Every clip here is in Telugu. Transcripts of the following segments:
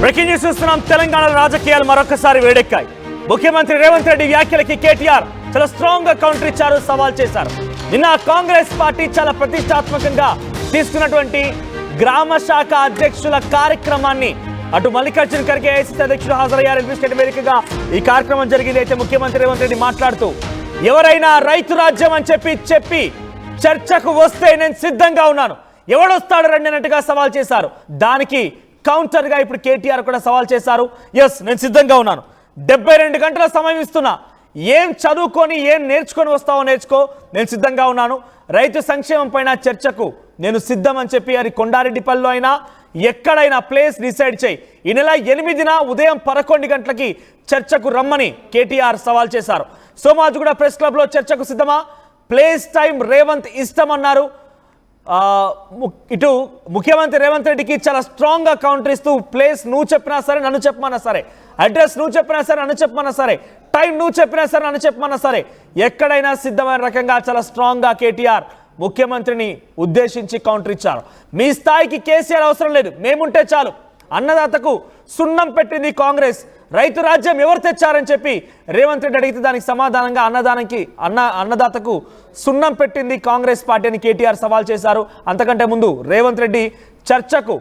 బ్రేకింగ్ న్యూస్ చూస్తున్నాం. తెలంగాణ రాజకీయాలు మరొకసారి వేడెక్కాయి. ముఖ్యమంత్రి రేవంత్ రెడ్డి వ్యాఖ్యలకి కేటీఆర్ చాలా స్ట్రాంగ్ గా కౌంటర్ ఇచ్చారు, సవాల్ చేశారు. నిన్న కాంగ్రెస్ పార్టీ చాలా ప్రతిష్టాత్మకంగా తీసుకున్నటువంటి గ్రామ శాఖ అధ్యక్షుల కార్యక్రమాన్ని అటు మల్లికార్జున ఖర్గే ఏఐసీసీ అధ్యక్షులు హాజరయ్యారు. ఎల్బీ స్టేట్ వేదికగా ఈ కార్యక్రమం జరిగింది. అయితే ముఖ్యమంత్రి రేవంత్ రెడ్డి మాట్లాడుతూ ఎవరైనా రైతు రాజ్యం అని చెప్పి చర్చకు వస్తే నేను సిద్ధంగా ఉన్నాను, ఎవడొస్తాడు రండి అన్నట్టుగా సవాల్ చేశారు. దానికి కౌంటర్ గా ఇప్పుడు కేటీఆర్ కూడా సవాల్ చేశారు. ఎస్, నేను సిద్ధంగా ఉన్నాను, 72 గంటల సమయం ఇస్తున్నా, ఏం చదువుకొని ఏం నేర్చుకొని వస్తావో నేర్చుకో, నేను సిద్ధంగా ఉన్నాను. రైతు సంక్షేమం పైన చర్చకు నేను సిద్ధం అని చెప్పి అది కొండారెడ్డిపల్లిలో అయినా ఎక్కడైనా ప్లేస్ డిసైడ్ చేయి, ఈ నెల 8న ఉదయం 11 గంటలకి చర్చకు రమ్మని కేటీఆర్ సవాల్ చేశారు. సోమాజిగూడ ప్రెస్ క్లబ్ లో చర్చకు సిద్ధమా, ప్లేస్ టైం రేవంత్ ఇష్టమన్నారు. ఇటు ముఖ్యమంత్రి రేవంత్ రెడ్డికి చాలా స్ట్రాంగ్ గా కౌంటర్ ఇస్తూ ప్లేస్ నువ్వు చెప్పినా సరే నన్ను చెప్పమన్నా సరే, అడ్రస్ నువ్వు చెప్పినా సరే నన్ను చెప్పమన్నా సరే, టైం నువ్వు చెప్పినా సరే నన్ను చెప్పమన్నా సరే, ఎక్కడైనా సిద్ధమైన రకంగా చాలా స్ట్రాంగ్ గా కేటీఆర్ ముఖ్యమంత్రిని ఉద్దేశించి కౌంటర్ ఇచ్చారు. మీ స్థాయికి కేసీఆర్ అవసరం లేదు, మేముంటే చాలు, అన్నదాతకు సున్నం పెట్టింది కాంగ్రెస్, రైతు రాజ్యం ఎవరు తెచ్చారని చెప్పి రేవంత్ రెడ్డి అడిగితే దానికి సమాధానంగా అన్నదాతకు సున్నం పెట్టింది కాంగ్రెస్ పార్టీ అని కేటీఆర్ సవాల్ చేశారు. అంతకంటే ముందు రేవంత్ రెడ్డి చర్చకు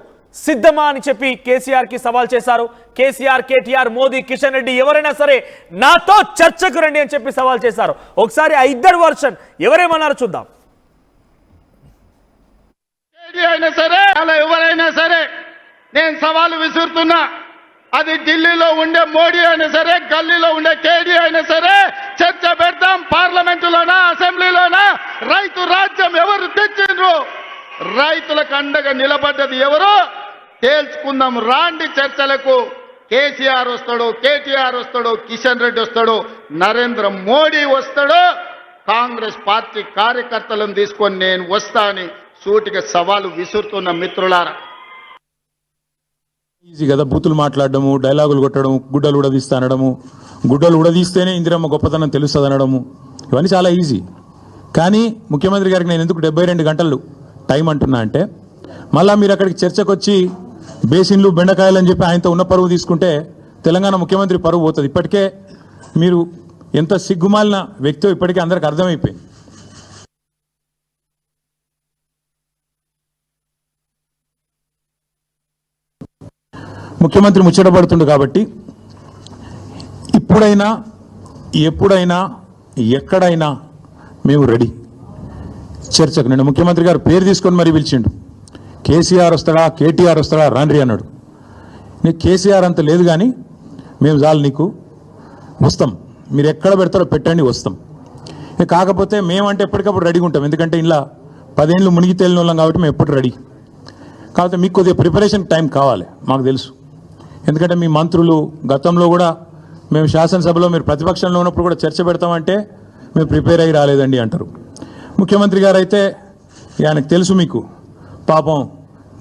సిద్ధమా అని చెప్పి కేసీఆర్ కి సవాల్ చేశారు. కేసీఆర్, కేటీఆర్, మోదీ, కిషన్ రెడ్డి ఎవరైనా సరే నాతో చర్చకు రండి అని చెప్పి సవాల్ చేశారు. ఒకసారి ఆ ఇద్దరు వర్షన్ ఎవరేమన్నారు చూద్దాం. అయినా సరే అలా ఎవరైనా సరే నేను సవాలు విసురుతున్నా, అది ఢిల్లీలో ఉండే మోడీ అయినా సరే, గల్లీలో ఉండే కేడీ అయినా సరే, చర్చ పెడతాం. పార్లమెంటులోనా, అసెంబ్లీలోనా, రైతు రాజ్యం ఎవరు తెచ్చిండ్రు, రైతులకు అండగా నిలబడ్డది ఎవరు తేల్చుకుందాం. రాండి చర్చలకు. కేసీఆర్ వస్తాడు, కేటీఆర్ వస్తాడు, కిషన్ రెడ్డి వస్తాడు, నరేంద్ర మోడీ వస్తాడు, కాంగ్రెస్ పార్టీ కార్యకర్తలను తీసుకొని నేను వస్తా అని సూటిగా సవాలు విసురుతున్న మిత్రులారా. ఈజీ కదా బూతులు మాట్లాడడము, డైలాగులు కొట్టడం, గుడ్డలు ఉడదీస్తా అనడము, గుడ్డలు ఉడదీస్తేనే ఇందిరమ్మ గొప్పతనం తెలుస్తుంది అనడము, ఇవన్నీ చాలా ఈజీ. కానీ ముఖ్యమంత్రి గారికి నేను ఎందుకు 72 గంటలు టైం అంటున్నా అంటే, మళ్ళీ మీరు అక్కడికి చర్చకు వచ్చి బేసిన్లు బెండకాయలు అని చెప్పి ఆయనతో ఉన్న పరువు తీసుకుంటే తెలంగాణ ముఖ్యమంత్రి పరువు పోతుంది. ఇప్పటికే మీరు ఎంత సిగ్గుమాలిన వ్యక్తో ఇప్పటికే అందరికి అర్థమైపోయింది. ముఖ్యమంత్రి ముచ్చటపడుతుండు కాబట్టి ఇప్పుడైనా ఎప్పుడైనా ఎక్కడైనా మేము రెడీ చర్చకు. నేను ముఖ్యమంత్రి గారు పేరు తీసుకొని మరీ పిలిచిండు. కేసీఆర్ వస్తాడా, కేటీఆర్ వస్తాడా, రాండ్రి అన్నాడు. నీకు కేసీఆర్ అంత లేదు కానీ మేము చాలు నీకు, వస్తాం, మీరు ఎక్కడ పెడతారో పెట్టండి, వస్తాం. కాకపోతే మేమంటే ఎప్పటికప్పుడు రెడీగా ఉంటాం, ఎందుకంటే ఇలా 10 ఏళ్ళు మునిగి తేలిన వాళ్ళం కాబట్టి మేము ఎప్పుడు రెడీ. కాకపోతే మీకు కొద్దిగా ప్రిపరేషన్ టైం కావాలి, మాకు తెలుసు. ఎందుకంటే మీ మంత్రులు గతంలో కూడా మేము శాసనసభలో మీరు ప్రతిపక్షంలో ఉన్నప్పుడు కూడా చర్చ పెడతామంటే మేము ప్రిపేర్ అయ్యి రాలేదండి అంటారు. ముఖ్యమంత్రి గారు అయితే ఆయనకు తెలుసు, మీకు పాపం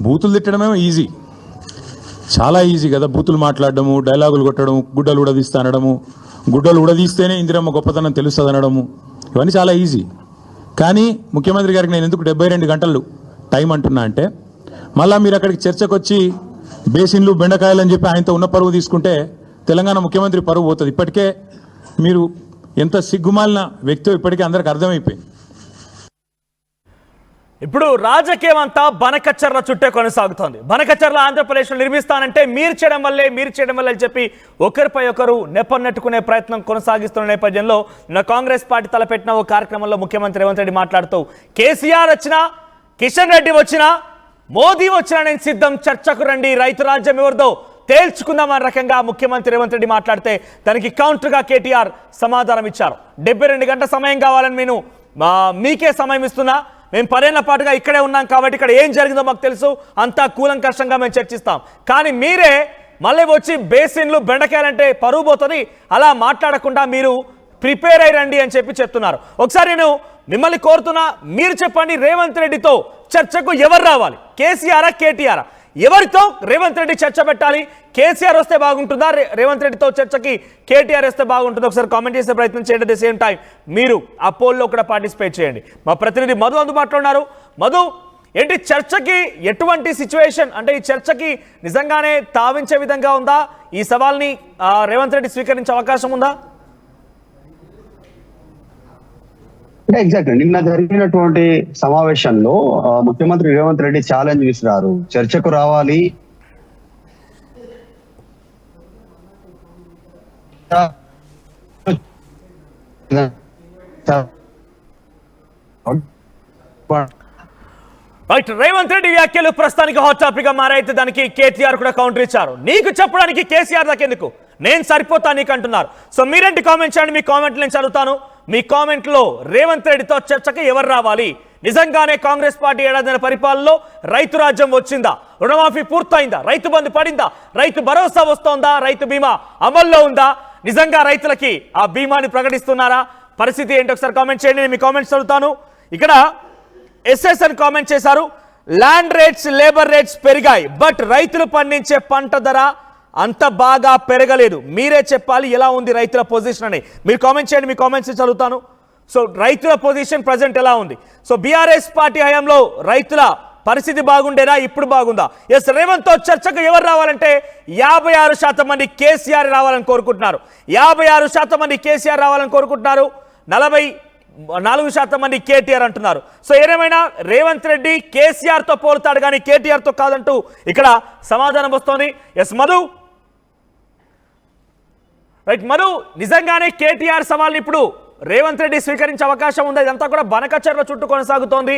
బూతులు తిట్టడమేమో ఈజీ, చాలా ఈజీ కదా బూతులు మాట్లాడడము, డైలాగులు కొట్టడం, గుడ్డలు ఉడదీస్తా అనడము, గుడ్డలు ఉడదీస్తేనే ఇందిరమ్మ గొప్పతనం తెలుస్తుంది అనడము, ఇవన్నీ చాలా ఈజీ. కానీ ముఖ్యమంత్రి గారికి నేను ఎందుకు 72 గంటలు టైం అంటున్నా అంటే, మళ్ళీ మీరు అక్కడికి చర్చకు వచ్చి బేసిన్లు బెండకాయలు అని చెప్పి ఆయనతో ఉన్న పరువు తీసుకుంటే తెలంగాణ ముఖ్యమంత్రి పరువు పోతుంది. ఇప్పటికే మీరు ఎంత సిగ్గుమాలిన వ్యక్తో ఇప్పటికే అందరికి అర్థమైపోయింది. ఇప్పుడు రాజకీయం అంతా బనకచ్చర్ల చుట్టే కొనసాగుతోంది. బనకచ్చర్ల ఆంధ్రప్రదేశ్లో నిర్మిస్తానంటే మీరు చేయడం వల్లే అని చెప్పి ఒకరిపై ఒకరు నెట్టుకునే ప్రయత్నం కొనసాగిస్తున్న నేపథ్యంలో కాంగ్రెస్ పార్టీ తలపెట్టిన ఓ కార్యక్రమంలో ముఖ్యమంత్రి రేవంత్ రెడ్డి మాట్లాడుతూ కేసీఆర్ వచ్చినా, కిషన్ రెడ్డి వచ్చినా, మోదీ వచ్చినా నేను సిద్ధం, చర్చకు రండి, రైతు రాజ్యం ఎవరిదో తేల్చుకుందామన్న రకంగా ముఖ్యమంత్రి రేవంత్ రెడ్డి మాట్లాడితే దానికి కౌంటర్గా కేటీఆర్ సమాధానం ఇచ్చారు. 72 గంటల సమయం కావాలని నేను మీకే సమయం ఇస్తున్నా, మేము 10 ఏళ్ల పాటుగా ఇక్కడే ఉన్నాం కాబట్టి ఇక్కడ ఏం జరిగిందో మాకు తెలుసు, అంతా కూలంకషంగా మేము చర్చిస్తాం. కానీ మీరే మళ్ళీ వచ్చి బేసిన్లు బెండకాయలంటే పరువు పోతుంది, అలా మాట్లాడకుండా మీరు ప్రిపేర్ అయ్యి రండి అని చెప్పి చెప్తున్నారు. ఒకసారి నేను మిమ్మల్ని కోరుతున్నా, మీరు చెప్పండి, రేవంత్ రెడ్డితో చర్చకు ఎవరు రావాలి, కేసీఆరా, కేటీఆరా? ఎవరితో రేవంత్ రెడ్డి చర్చ పెట్టాలి? కేసీఆర్ వస్తే బాగుంటుందా, రేవంత్ రెడ్డితో చర్చకి కేటీఆర్ వస్తే బాగుంటుందా? ఒకసారి కామెంట్ చేసే ప్రయత్నం చేయండి. అట్ ద సేమ్ టైం మీరు ఆ పోల్లో కూడా పార్టిసిపేట్ చేయండి. మా ప్రతినిధి మధు అందుబాటులో ఉన్నారు. మధు, ఏంటి చర్చకి ఎటువంటి సిచ్యువేషన్, అంటే ఈ చర్చకి నిజంగానే తావించే విధంగా ఉందా? ఈ సవాల్ని రేవంత్ రెడ్డి స్వీకరించే అవకాశం ఉందా? ఎగ్జాక్ట్ నిన్న జరిగినటువంటి సమావేశంలో ముఖ్యమంత్రి రేవంత్ రెడ్డి ఛాలెంజ్ విసిరారు, చర్చకు రావాలి, రైట్. రేవంత్ రెడ్డి వ్యాఖ్యలు ప్రస్తుతానికి హాట్ టాపిక్ గా మారైతే దానికి కేటీఆర్ కూడా కౌంటర్ ఇచ్చారు. నీకు చెప్పడానికి కేసీఆర్ దాకెందుకు, నేను సరిపోతా నీకు అంటున్నారు. సో మీరేంటి కామెంట్ చేయండి, మీ కామెంట్లు నేను చదువుతాను. మీ కామెంట్లో రేవంత్ రెడ్డితో చర్చకు ఎవరు రావాలి? నిజంగానే కాంగ్రెస్ పార్టీ ఏడాదిన పరిపాలనలో రైతు రాజ్యం వచ్చిందా? రుణమాఫీ పూర్తయిందా? రైతు బంధు పడిందా? రైతు భరోసా వస్తోందా? రైతు బీమా అమల్లో ఉందా? నిజంగా రైతులకి ఆ బీమాని ప్రకటిస్తున్నారా? పరిస్థితి ఏంటి ఒకసారి కామెంట్ చేయండి, నేను మీ కామెంట్స్ చదువుతాను. ఇక్కడ ఎస్ఎస్ అని కామెంట్ చేశారు, ల్యాండ్ రేట్స్ లేబర్ రేట్స్ పెరిగాయి, బట్ రైతులు పండించే పంట ధర అంత బాగా పెరగలేదు. మీరే చెప్పాలి ఎలా ఉంది రైతుల పొజిషన్ అని. మీరు కామెంట్ చేయండి, మీ కామెంట్స్ చదువుతాను. సో రైతుల పొజిషన్ ప్రజెంట్ ఎలా ఉంది? సో బీఆర్ఎస్ పార్టీ హయాంలో రైతుల పరిస్థితి బాగుండేనా, ఇప్పుడు బాగుందా? ఎస్, రేవంత్ తో చర్చకు ఎవరు రావాలంటే 56% మంది కేసీఆర్ రావాలని కోరుకుంటున్నారు. 56% మంది కేసీఆర్ రావాలని కోరుకుంటున్నారు. 44% మంది కేటీఆర్ అంటున్నారు. సో ఏదేమైనా రేవంత్ రెడ్డి కేసీఆర్ తో పోలుతాడు కానీ కేటీఆర్ తో కాదంటూ ఇక్కడ సమాధానం వస్తోంది. ఎస్ మధు, రైట్ మధు, నిజంగానే కేటీఆర్ సవాల్ని ఇప్పుడు రేవంత్ రెడ్డి స్వీకరించే అవకాశం ఉంది? ఇదంతా కూడా బనకచర్ల చుట్టూ కొనసాగుతోంది,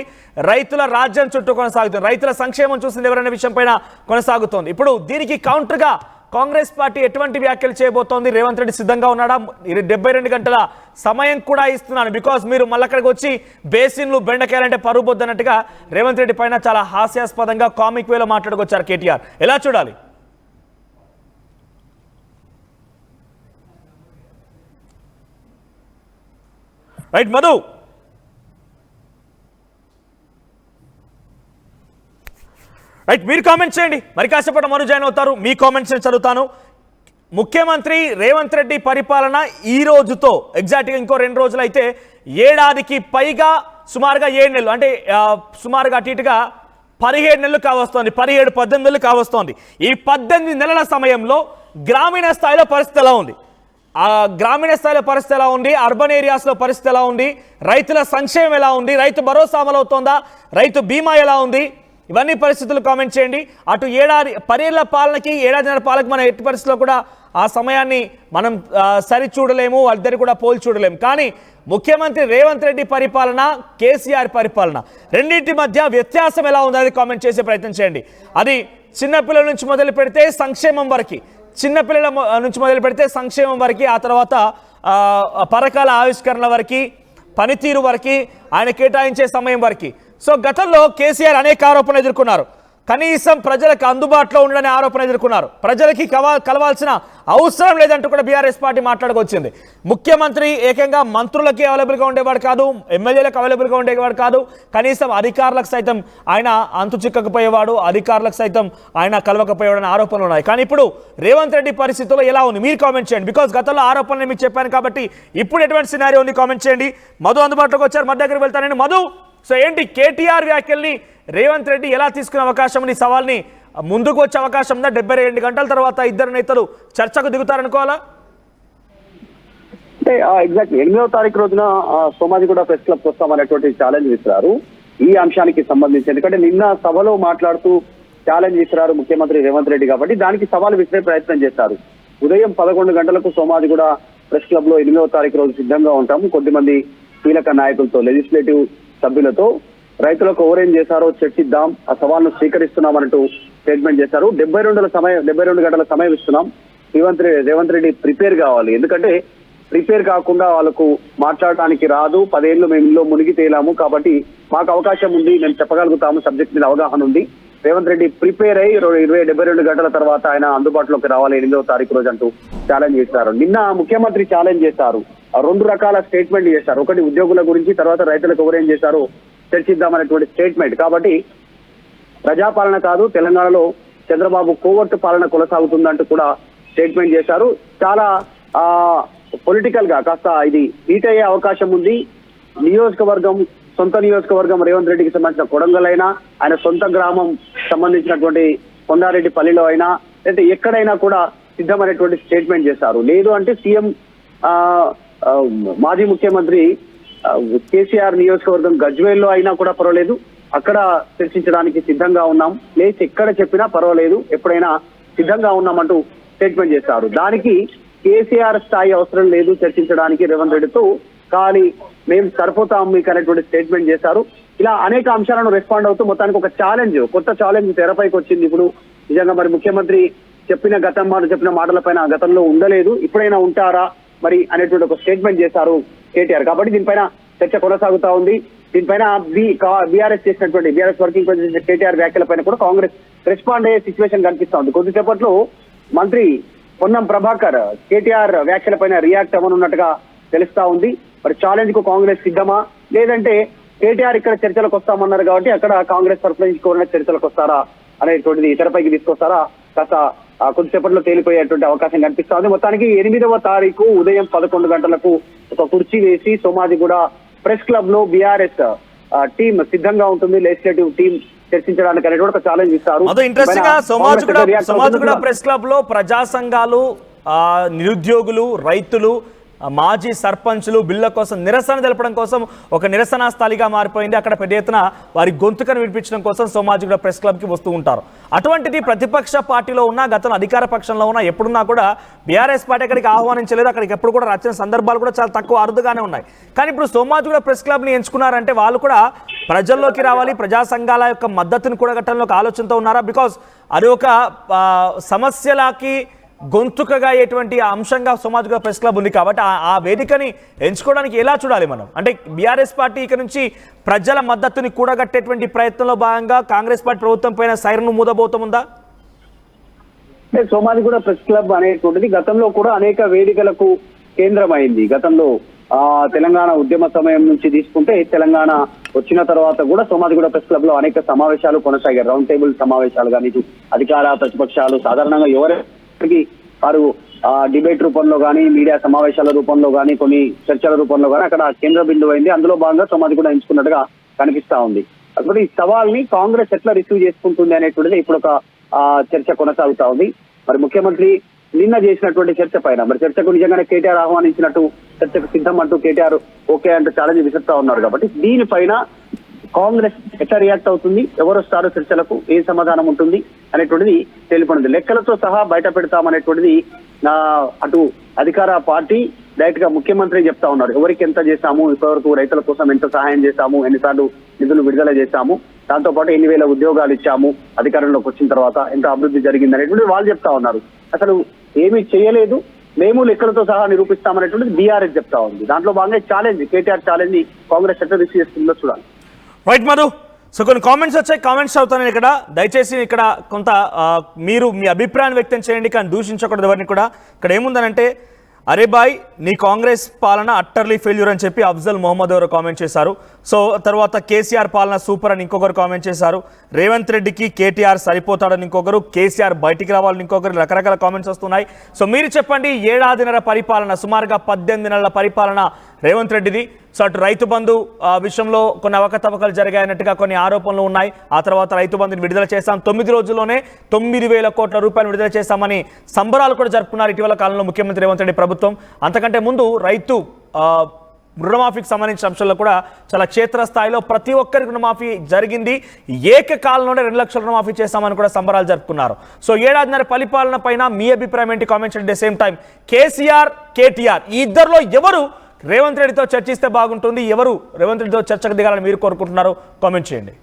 రైతుల రాజ్యం చుట్టూ కొనసాగుతుంది, రైతుల సంక్షేమం చూసింది ఎవరైనా విషయం పైన కొనసాగుతోంది. ఇప్పుడు దీనికి కౌంటర్గా కాంగ్రెస్ పార్టీ ఎటువంటి వ్యాఖ్యలు చేయబోతోంది? రేవంత్ రెడ్డి సిద్ధంగా ఉన్నాడా? 72 గంటల సమయం కూడా ఇస్తున్నాను, బికాస్ మీరు మళ్ళీ అక్కడికి వచ్చి బేసిన్లు బెండకాయలంటే పరుగు పొద్దన్నట్టుగా రేవంత్ రెడ్డి పైన చాలా హాస్యాస్పదంగా కామిక్ వేలో మాట్లాడుకొచ్చారు కేటీఆర్. ఎలా చూడాలి? రైట్ మధు, రైట్ మీరు కామెంట్ చేయండి, మరి కాసేపటి మరో జాయిన్ అవుతారు. మీ కామెంట్స్ చదువుతాను. ముఖ్యమంత్రి రేవంత్ రెడ్డి పరిపాలన ఈ రోజుతో ఎగ్జాక్ట్గా ఇంకో 2 రోజులు అయితే ఏడాదికి పైగా సుమారుగా 7 నెలలు, అంటే సుమారుగా అటు ఇటుగా 17 నెలలు కావస్తోంది, 17-18 నెలలు కావస్తోంది. ఈ 18 నెలల సమయంలో గ్రామీణ స్థాయిలో పరిస్థితి ఎలా ఉంది? ఆ గ్రామీణ స్థాయిలో పరిస్థితి ఎలా ఉంది? అర్బన్ ఏరియాస్లో పరిస్థితి ఎలా ఉంది? రైతుల సంక్షేమం ఎలా ఉంది? రైతు భరోసా అమలవుతోందా? రైతు బీమా ఎలా ఉంది? ఇవన్నీ పరిస్థితులు కామెంట్ చేయండి. అటు 10 ఏళ్ల పాలనకి 7.5 పాలనకి మనం ఎట్టి పరిస్థితుల్లో కూడా ఆ సమయాన్ని మనం సరి చూడలేము, వాళ్ళిద్దరు కూడా పోల్చి చూడలేము. కానీ ముఖ్యమంత్రి రేవంత్ రెడ్డి పరిపాలన, కేసీఆర్ పరిపాలన రెండింటి మధ్య వ్యత్యాసం ఎలా ఉందనేది కామెంట్ చేసే ప్రయత్నం చేయండి. అది చిన్నపిల్లల నుంచి మొదలు పెడితే సంక్షేమం వరకు, చిన్నపిల్లల నుంచి మొదలు పెడితే సంక్షేమం వరకు, ఆ తర్వాత పథకాల ఆవిష్కరణ వరకు, పనితీరు వరకు, ఆయన కేటాయించే సమయం వరకు. సో గతంలో కేసీఆర్ అనేక ఆరోపణలు ఎదుర్కొన్నారు. కనీసం ప్రజలకు అందుబాటులో ఉండడనే ఆరోపణ ఎదుర్కొన్నారు. ప్రజలకి కలవాల్సిన అవసరం లేదంటూ కూడా బీఆర్ఎస్ పార్టీ మాట్లాడుకొచ్చింది. ముఖ్యమంత్రి ఏకంగా మంత్రులకి అవైలబుల్గా ఉండేవాడు కాదు, ఎమ్మెల్యేలకు అవైలబుల్గా ఉండేవాడు కాదు, కనీసం అధికారులకు సైతం ఆయన అంతు చిక్కకపోయేవాడు, అధికారులకు సైతం ఆయన కలవకపోయేవాడని ఆరోపణలు ఉన్నాయి. కానీ ఇప్పుడు రేవంత్ రెడ్డి పరిస్థితుల్లో ఎలా ఉంది? మీరు కామెంట్ చేయండి, బికాజ్ గతంలో ఆరోపణలు మీకు చెప్పాను కాబట్టి ఇప్పుడు ఎటువంటి సినారియో ఉంది కామెంట్ చేయండి. మధు అందుబాటులోకి వచ్చారు, మధ్య దగ్గరికి వెళ్తానండి. మధు, సో ఏంటి కేటీఆర్ వ్యాఖ్యల్ని రేవంత్ రెడ్డి ఎలా తీసుకునే అవకాశం ఉంది? సవాల్ని ముందుకు వచ్చే అవకాశం ఉందా? 72 గంటల తర్వాత ఇద్దరు నేతలు చర్చకు దిగుతారనుకోవాలా? అంటే ఎగ్జాక్ట్ 8వ తారీఖు రోజున సోమాజిగూడ ప్రెస్ క్లబ్ వస్తామనేటువంటి ఛాలెంజ్ విసిరారు ఈ అంశానికి సంబంధించి. ఎందుకంటే నిన్న సభలో మాట్లాడుతూ ఛాలెంజ్ విసిరారు ముఖ్యమంత్రి రేవంత్ రెడ్డి, కాబట్టి దానికి సవాల్ విసిరే ప్రయత్నం చేశారు. ఉదయం 11 గంటలకు సోమాజిగూడ ప్రెస్ క్లబ్ లో 8వ తారీఖు రోజు సిద్ధంగా ఉంటాము. కొద్దిమంది కీలక నాయకులతో, లెజిస్లేటివ్ సభ్యులతో రైతులకు ఎవరేం చేశారో చర్చిద్దాం, ఆ సవాల్ను స్వీకరిస్తున్నామంటూ స్టేట్మెంట్ చేశారు. 72 గంటల సమయం ఇస్తున్నాం. రేవంత్ రెడ్డి ప్రిపేర్ కావాలి, ఎందుకంటే ప్రిపేర్ కాకుండా వాళ్ళకు మాట్లాడడానికి రాదు. 10 ఏళ్ళు మేము ఇందులో మునిగి తేలాము, కాబట్టి మాకు అవకాశం ఉంది, మేము చెప్పగలుగుతాము, సబ్జెక్ట్ మీద అవగాహన ఉంది. రేవంత్ రెడ్డి ప్రిపేర్ అయ్యి 72 గంటల తర్వాత ఆయన అందుబాటులోకి రావాలి 8వ తారీఖు రోజు అంటూ ఛాలెంజ్ చేశారు. నిన్న ముఖ్యమంత్రి ఛాలెంజ్ చేశారు, 2 రకాల స్టేట్మెంట్ చేశారు. ఒకటి ఉద్యోగుల గురించి, తర్వాత రైతులకు ఎవరేం చేశారో చర్చిద్దామనేటువంటి స్టేట్మెంట్. కాబట్టి ప్రజాపాలన కాదు, తెలంగాణలో చంద్రబాబు కోవర్టు పాలన కొనసాగుతుందంటూ కూడా స్టేట్మెంట్ చేశారు. చాలా పొలిటికల్ గా కాస్త ఇది హీట్ అయ్యే అవకాశం ఉంది. నియోజకవర్గం సొంత నియోజకవర్గం రేవంత్ రెడ్డికి సంబంధించిన కొడంగల్ అయినా, ఆయన సొంత గ్రామం సంబంధించినటువంటి కొండారెడ్డిపల్లిలో అయినా, లేదంటే ఎక్కడైనా కూడా సిద్ధమైనటువంటి స్టేట్మెంట్ చేశారు. లేదు అంటే సీఎం మాజీ ముఖ్యమంత్రి కేసీఆర్ నియోజకవర్గం గజ్వేల్లో అయినా కూడా పర్వాలేదు, అక్కడ చర్చించడానికి సిద్ధంగా ఉన్నాం, లేచి ఎక్కడ చెప్పినా పర్వాలేదు, ఎప్పుడైనా సిద్ధంగా ఉన్నామంటూ స్టేట్మెంట్ చేశారు. దానికి కేసీఆర్ స్థాయి అవసరం లేదు చర్చించడానికి రేవంత్ రెడ్డితో, కానీ మేము సరిపోతాం మీకు అనేటువంటి స్టేట్మెంట్ చేశారు. ఇలా అనేక అంశాలను రెస్పాండ్ అవుతూ మొత్తానికి ఒక ఛాలెంజ్, కొత్త ఛాలెంజ్ తెరపైకి వచ్చింది. ఇప్పుడు నిజంగా మరి ముఖ్యమంత్రి చెప్పిన మాటలపైన గతంలో ఉండలేదు, ఇప్పుడైనా ఉంటారా మరి అనేటువంటి ఒక స్టేట్మెంట్ చేశారు కేటీఆర్. కాబట్టి దీనిపైన చర్చ కొనసాగుతా ఉంది. దీనిపైన బీఆర్ఎస్ వర్కింగ్ ప్రెసిడెంట్ కేటీఆర్ వ్యాఖ్యలపైన కూడా కాంగ్రెస్ రెస్పాండ్ అయ్యే సిచ్యువేషన్ కనిపిస్తా ఉంది. కొద్దిసేపట్లో మంత్రి పొన్నం ప్రభాకర్ కేటీఆర్ వ్యాఖ్యలపైన రియాక్ట్ అవ్వనున్నట్టుగా తెలుస్తా ఉంది. మరి ఛాలెంజ్ కు కాంగ్రెస్ సిద్ధమా, లేదంటే కేటీఆర్ ఇక్కడ చర్చలకు వస్తామన్నారు కాబట్టి అక్కడ కాంగ్రెస్ తరఫున నుంచి కోరిన చర్చలకు వస్తారా అనేటువంటిది తెరపైకి తీసుకొస్తారా, కాస్త కొద్దిసేపట్లో తేలిపోయేటువంటి అవకాశం కనిపిస్తా ఉంది. మొత్తానికి 8వ తారీఖు ఉదయం 11 గంటలకు ఒక కుర్చీ వేసి సోమాజిగూడ ప్రెస్ క్లబ్ లో బీఆర్ఎస్ టీం సిద్ధంగా ఉంటుంది. లెజిస్లేటివ్ టీం చర్చించడానికి అనేది ఒక ఛాలెంజ్ ఇస్తారు. ఇంట్రెస్టింగ్ గా సోమాజిగూడ ప్రెస్ క్లబ్ లో ప్రజా సంఘాలు, నిరుద్యోగులు, రైతులు, మాజీ సర్పంచులు బిల్ల కోసం నిరసన తెలపడం కోసం ఒక నిరసన స్థలిగా మారిపోయింది. అక్కడ పెద్ద ఎత్తున వారి గొంతుకను వినిపించడం కోసం సోమాజిగూడ ప్రెస్ క్లబ్ కి వస్తూ ఉంటారు. అటువంటిది ప్రతిపక్ష పార్టీలో ఉన్న, గతంలో అధికార పక్షంలో ఉన్న, ఎప్పుడున్నా కూడా బీఆర్ఎస్ పార్టీ అక్కడికి ఆహ్వానించలేదు. అక్కడికి ఎప్పుడు కూడా వచ్చిన సందర్భాలు కూడా చాలా తక్కువ, అరుదుగానే ఉన్నాయి. కానీ ఇప్పుడు సోమాజిగూడ ప్రెస్ క్లబ్ ని ఎంచుకున్నారంటే వాళ్ళు కూడా ప్రజల్లోకి రావాలి, ప్రజా సంఘాల యొక్క మద్దతును కూడగట్టడంలో ఒక ఆలోచనతో ఉన్నారా? బికాజ్ అది ఒక సమస్యలకి గొంతుకగా అయ్యేటువంటి అంశంగా సోమాజిగూడ ప్రెస్ క్లబ్ ఉంది. కాబట్టి ఆ వేదికని ఎంచుకోవడానికి ఎలా చూడాలి మనం? అంటే బీఆర్ఎస్ పార్టీ ఇక నుంచి ప్రజల మద్దతుని కూడగట్టేటువంటి ప్రయత్నంలో భాగంగా కాంగ్రెస్ పార్టీ ప్రభుత్వం పైన సైరన్ మూదబోతుందా? సోమాజిగూడ ప్రెస్ క్లబ్ అనేటువంటిది గతంలో కూడా అనేక వేదికలకు కేంద్రమైంది. గతంలో తెలంగాణ ఉద్యమ సమయం నుంచి తీసుకుంటే తెలంగాణ వచ్చిన తర్వాత కూడా సోమాజిగూడ ప్రెస్ క్లబ్ లో అనేక సమావేశాలు కొనసాగారు. రౌండ్ టేబుల్ సమావేశాలు కానీ, అధికార ప్రతిపక్షాలు సాధారణంగా ఎవరికి వారు డిబేట్ రూపంలో కానీ, మీడియా సమావేశాల రూపంలో కానీ, కొన్ని చర్చల రూపంలో కానీ అక్కడ కేంద్ర బిందువు అయింది. అందులో భాగంగా సోమాజిగూడ ఎంచుకున్నట్టుగా కనిపిస్తా ఉంది. కాబట్టి ఈ సవాల్ని కాంగ్రెస్ ఎట్లా రిసీవ్ చేసుకుంటుంది అనేటువంటిది ఇప్పుడు ఒక చర్చ కొనసాగుతా ఉంది. మరి ముఖ్యమంత్రి నిన్న చేసినటువంటి చర్చ పైన, మరి చర్చకు నిజంగానే కేటీఆర్ ఆహ్వానించినట్టు చర్చకు సిద్ధం అంటూ కేటీఆర్ ఓకే అంటూ ఛాలెంజ్ విసురుతా ఉన్నారు. కాబట్టి దీనిపైన కాంగ్రెస్ ఎట్లా రియాక్ట్ అవుతుంది, ఎవరు వస్తారు చర్చలకు, ఏ సమాధానం ఉంటుంది అనేటువంటిది తెలిపనుంది. లెక్కలతో సహా బయట పెడతామనేటువంటిది అటు అధికార పార్టీ డైరెక్ట్ గా ముఖ్యమంత్రి చెప్తా ఉన్నారు. ఎవరికి ఎంత చేశాము, ఇప్పటివరకు రైతుల కోసం ఎంత సహాయం చేశాము, ఎన్నిసార్లు నిధులు విడుదల చేశాము, దాంతో పాటు 8,000 ఉద్యోగాలు ఇచ్చాము, అధికారంలోకి వచ్చిన తర్వాత ఎంత అభివృద్ధి జరిగింది అనేటువంటి వాళ్ళు చెప్తా ఉన్నారు. అసలు ఏమీ చేయలేదు, మేము లెక్కలతో సహా నిరూపిస్తామనేటువంటిది బీఆర్ఎస్ చెప్తా ఉంది. దాంట్లో భాగంగా ఛాలెంజ్, కేటీఆర్ ఛాలెంజ్ ని కాంగ్రెస్ ఎట్లా రిసీవ్ చేస్తుందో చూడాలి. రైట్ మధు, సో కొన్ని కామెంట్స్ వచ్చాయి, కామెంట్స్ అవుతాను ఇక్కడ. దయచేసి ఇక్కడ కొంత మీరు మీ అభిప్రాయాన్ని వ్యక్తం చేయండి, కానీ దూషించకూడదు ఎవరిని కూడా. ఇక్కడ ఏముందనంటే, అరే బాయ్ నీ కాంగ్రెస్ పాలన అట్టర్లీ ఫెయిల్యూర్ అని చెప్పి అఫ్జల్ మొహమ్మద్ ఎవరు కామెంట్ చేశారు. సో తర్వాత కేసీఆర్ పాలన సూపర్ అని ఇంకొకరు కామెంట్ చేశారు. రేవంత్ రెడ్డికి కేటీఆర్ సరిపోతాడని ఇంకొకరు, కేసీఆర్ బయటికి రావాలని ఇంకొకరు, రకరకాల కామెంట్స్ వస్తున్నాయి. సో మీరు చెప్పండి, 7 ఏడాదిన్నర పరిపాలన, సుమారుగా 18 నెలల పరిపాలన రేవంత్ రెడ్డిది. సో అటు రైతు బంధు విషయంలో కొన్ని అవకతవకలు జరిగాయన్నట్టుగా కొన్ని ఆరోపణలు ఉన్నాయి. ఆ తర్వాత రైతు బంధుని విడుదల చేశాం, 9 రోజుల్లోనే 9,000 కోట్ల రూపాయలు విడుదల చేశామని సంబరాలు కూడా జరుపుకున్నారు ఇటీవల కాలంలో ముఖ్యమంత్రి రేవంత్ రెడ్డి ప్రభుత్వం. అంతకంటే ముందు రైతు రుణమాఫీకి సంబంధించిన అంశాల్లో కూడా చాలా క్షేత్రస్థాయిలో ప్రతి ఒక్కరికి రుణమాఫీ జరిగింది. ఏకకాలంలోనే 2 లక్షల రుణమాఫీ చేశామని కూడా సంబరాలు జరుపుకున్నారు. సో 7 ఏడాదిన్నర పరిపాలన పైన మీ అభిప్రాయం ఏంటి? Comments at the same time KCR, KTR ఈ ఇద్దరిలో ఎవరు రేవంత్ రెడ్డితో చర్చిస్తే బాగుంటుంది, ఎవరు రేవంత్ రెడ్డితో చర్చకు దిగాలని మీరు కోరుకుంటున్నారు? కామెంట్ చేయండి.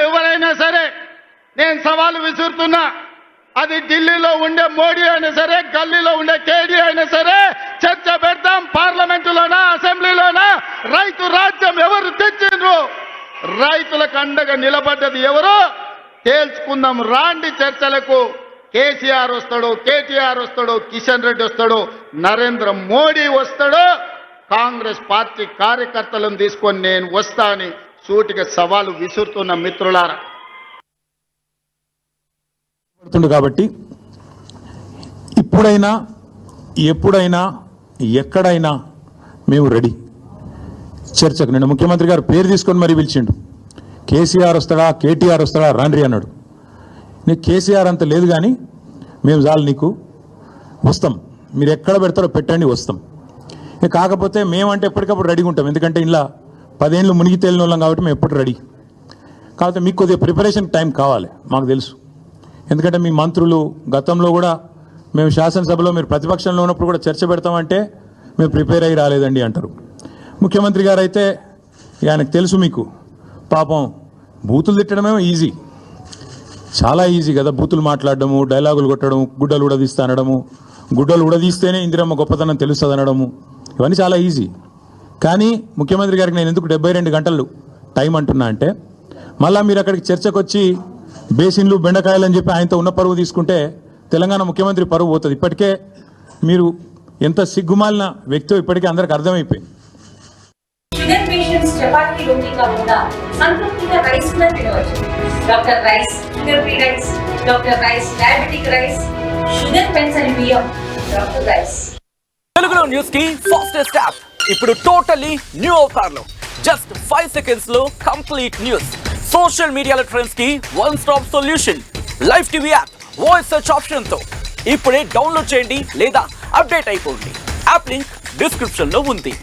ఎవరైనా సరే నేను సవాలు విసురుతున్నా, అది ఢిల్లీలో ఉండే మోడీ అయినా సరే, గల్లీలో ఉండే కేడీ అయినా సరే, చర్చ పెడతాం. పార్లమెంటులోనా, అసెంబ్లీలోనా, రైతు రాజ్యం ఎవరు తెచ్చిండ్రు, రైతులకు అండగా నిలబడ్డది ఎవరు తేల్చుకుందాం. రాండి చర్చలకు. కేసీఆర్ వస్తాడు, కేటీఆర్ వస్తాడు, కిషన్ రెడ్డి వస్తాడు, నరేంద్ర మోడీ వస్తాడు, కాంగ్రెస్ పార్టీ కార్యకర్తలను తీసుకొని నేను వస్తా అని సూటిగా సవాలు విసురుతున్న మిత్రులారా. కాబట్టి ఇప్పుడైనా, ఎప్పుడైనా, ఎక్కడైనా మేము రెడీ చర్చకు. నిన్న ముఖ్యమంత్రి గారు పేరు తీసుకొని మరీ పిలిచిండు. కేసీఆర్ వస్తాడా, కేటీఆర్ వస్తాడా, రాండ్రి అన్నాడు. నీకు కేసీఆర్ అంత లేదు కానీ మేము చాలు నీకు వస్తాం, మీరు ఎక్కడ పెడతారో పెట్టండి వస్తాం. కాకపోతే మేమంటే ఎప్పటికప్పుడు రెడీగా ఉంటాం, ఎందుకంటే ఇలా 10 ఏళ్ళు మునిగి తేలిన వాళ్ళం కాబట్టి మేము ఎప్పుడు రెడీ. కాకపోతే మీకు కొద్దిగా ప్రిపరేషన్ టైం కావాలి, మాకు తెలుసు. ఎందుకంటే మీ మంత్రులు గతంలో కూడా మేము శాసనసభలో మీరు ప్రతిపక్షంలో ఉన్నప్పుడు కూడా చర్చ పెడతామంటే మేము ప్రిపేర్ అయ్యి రాలేదండి అంటారు. ముఖ్యమంత్రి గారు అయితే ఆయనకు తెలుసు, మీకు పాపం బూతులు తిట్టడమేమో ఈజీ, చాలా ఈజీ కదా. బూతులు మాట్లాడడము, డైలాగులు కొట్టడము, గుడ్డలు ఉడదీస్తా అనడము, గుడ్డలు ఉడదీస్తేనే ఇందిరమ్మ గొప్పతనం తెలుస్తుంది అనడము, ఇవన్నీ చాలా ఈజీ. కానీ ముఖ్యమంత్రి గారికి నేను ఎందుకు 72 గంటలు టైం అంటున్నా అంటే, మళ్ళీ మీరు అక్కడికి చర్చకు వచ్చి బేసిన్లు బెండకాయలు అని చెప్పి ఆయనతో ఉన్న పరువు తీసుకుంటే తెలంగాణ ముఖ్యమంత్రి పరువు పోతుంది. ఇప్పటికే మీరు ఎంత సిగ్గుమాలిన వ్యక్తో ఇప్పటికే అందరికి అర్థమైపోయింది. షుగర్ పేషెంట్స్ చపాతీ రోటీ కాకుండా సంతృప్తిగా రైస్ కూడా తినవచ్చు. Doctor rice, sugar free rice, doctor rice, diabetic rice, sugar pension బియ్యం, డాక్టర్ రైస్. తెలుగులో న్యూస్ కి ఫాస్టెస్ట్ యాప్ ఇప్పుడు టోటల్లీ న్యూ అవతార్లో జస్ట్ 5 seconds లో కంప్లీట్ న్యూస్. సోషల్ మీడియాలో ట్రెండ్స్ కి one stop solution. Live TV app voice search option తో ఇప్పుడే డౌన్లోడ్ చేయండి లేదా అప్డేట్ అయిపోండి. యాప్ లింక్ డిస్క్రిప్షన్ లో ఉంది.